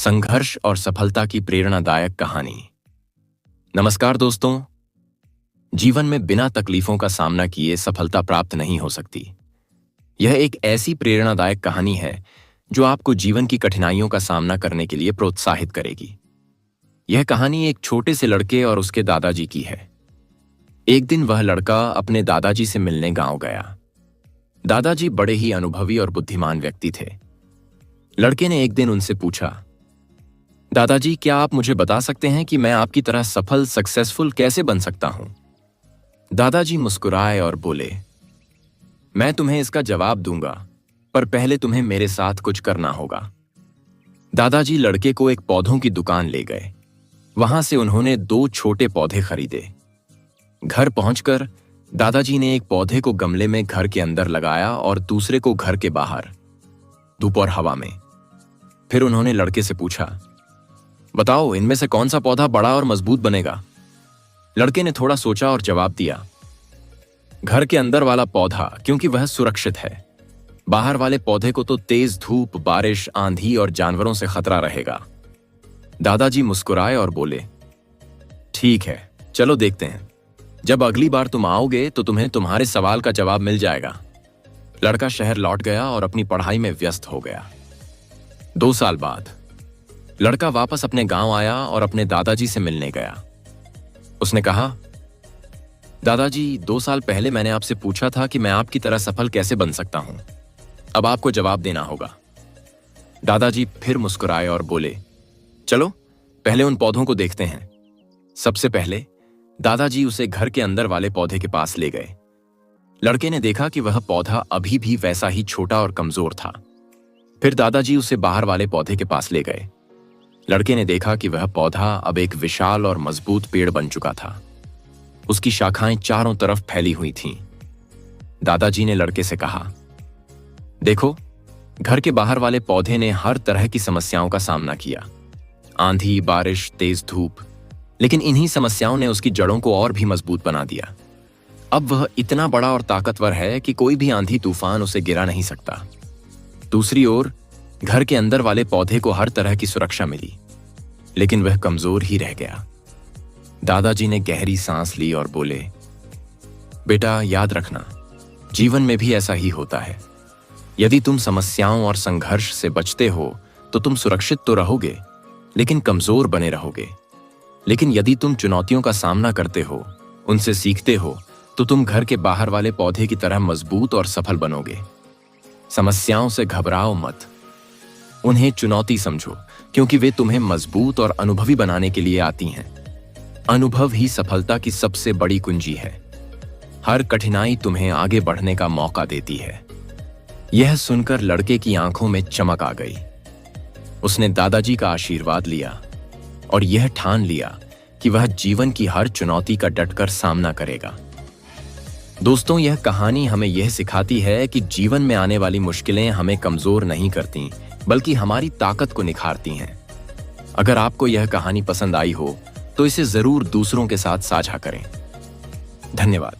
संघर्ष और सफलता की प्रेरणादायक कहानी। नमस्कार दोस्तों, जीवन में बिना तकलीफों का सामना किए सफलता प्राप्त नहीं हो सकती। यह एक ऐसी प्रेरणादायक कहानी है जो आपको जीवन की कठिनाइयों का सामना करने के लिए प्रोत्साहित करेगी। यह कहानी एक छोटे से लड़के और उसके दादाजी की है। एक दिन वह लड़का अपने दादाजी से मिलने गांव गया। दादाजी बड़े ही अनुभवी और बुद्धिमान व्यक्ति थे। लड़के ने एक दिन उनसे पूछा, दादाजी, क्या आप मुझे बता सकते हैं कि मैं आपकी तरह सफल सक्सेसफुल कैसे बन सकता हूं? दादाजी मुस्कुराए और बोले, मैं तुम्हें इसका जवाब दूंगा, पर पहले तुम्हें मेरे साथ कुछ करना होगा। दादाजी लड़के को एक पौधों की दुकान ले गए। वहां से उन्होंने 2 छोटे पौधे खरीदे। घर पहुंचकर दादाजी ने एक पौधे को गमले में घर के अंदर लगाया और दूसरे को घर के बाहर, धूप और हवा में। फिर उन्होंने लड़के से पूछा, बताओ, इनमें से कौन सा पौधा बड़ा और मजबूत बनेगा? लड़के ने थोड़ा सोचा और जवाब दिया, घर के अंदर वाला पौधा, क्योंकि वह सुरक्षित है। बाहर वाले पौधे को तो तेज धूप, बारिश, आंधी और जानवरों से खतरा रहेगा। दादाजी मुस्कुराए और बोले, ठीक है, चलो देखते हैं। जब अगली बार तुम आओगे तो तुम्हें तुम्हारे सवाल का जवाब मिल जाएगा। लड़का शहर लौट गया और अपनी पढ़ाई में व्यस्त हो गया। 2 साल बाद लड़का वापस अपने गांव आया और अपने दादाजी से मिलने गया। उसने कहा, दादाजी, 2 साल पहले मैंने आपसे पूछा था कि मैं आपकी तरह सफल कैसे बन सकता हूं। अब आपको जवाब देना होगा। दादाजी फिर मुस्कुराए और बोले, चलो पहले उन पौधों को देखते हैं। सबसे पहले दादाजी उसे घर के अंदर वाले पौधे के पास ले गए। लड़के ने देखा कि वह पौधा अभी भी वैसा ही छोटा और कमजोर था। फिर दादाजी उसे बाहर वाले पौधे के पास ले गए। लड़के ने देखा कि वह पौधा अब एक विशाल और मजबूत पेड़ बन चुका था। उसकी शाखाएं चारों तरफ फैली हुई थीं। दादाजी ने लड़के से कहा, देखो, घर के बाहर वाले पौधे ने हर तरह की समस्याओं का सामना किया, आंधी, बारिश, तेज धूप, लेकिन इन्हीं समस्याओं ने उसकी जड़ों को और भी मजबूत बना दिया। अब वह इतना बड़ा और ताकतवर है कि कोई भी आंधी तूफान उसे गिरा नहीं सकता। दूसरी ओर घर के अंदर वाले पौधे को हर तरह की सुरक्षा मिली, लेकिन वह कमजोर ही रह गया। दादाजी ने गहरी सांस ली और बोले, बेटा, याद रखना, जीवन में भी ऐसा ही होता है। यदि तुम समस्याओं और संघर्ष से बचते हो तो तुम सुरक्षित तो रहोगे, लेकिन कमजोर बने रहोगे। लेकिन यदि तुम चुनौतियों का सामना करते हो, उनसे सीखते हो, तो तुम घर के बाहर वाले पौधे की तरह मजबूत और सफल बनोगे। समस्याओं से घबराओ मत, उन्हें चुनौती समझो, क्योंकि वे तुम्हें मजबूत और अनुभवी बनाने के लिए आती हैं। अनुभव ही सफलता की सबसे बड़ी कुंजी है। हर कठिनाई तुम्हें आगे बढ़ने का मौका देती है। यह सुनकर लड़के की आंखों में चमक आ गई। उसने दादाजी का आशीर्वाद लिया और यह ठान लिया कि वह जीवन की हर चुनौती का डटकर सामना करेगा। दोस्तों, यह कहानी हमें यह सिखाती है कि जीवन में आने वाली मुश्किलें हमें कमजोर नहीं करती, बल्कि हमारी ताकत को निखारती हैं। अगर आपको यह कहानी पसंद आई हो तो इसे जरूर दूसरों के साथ साझा करें। धन्यवाद।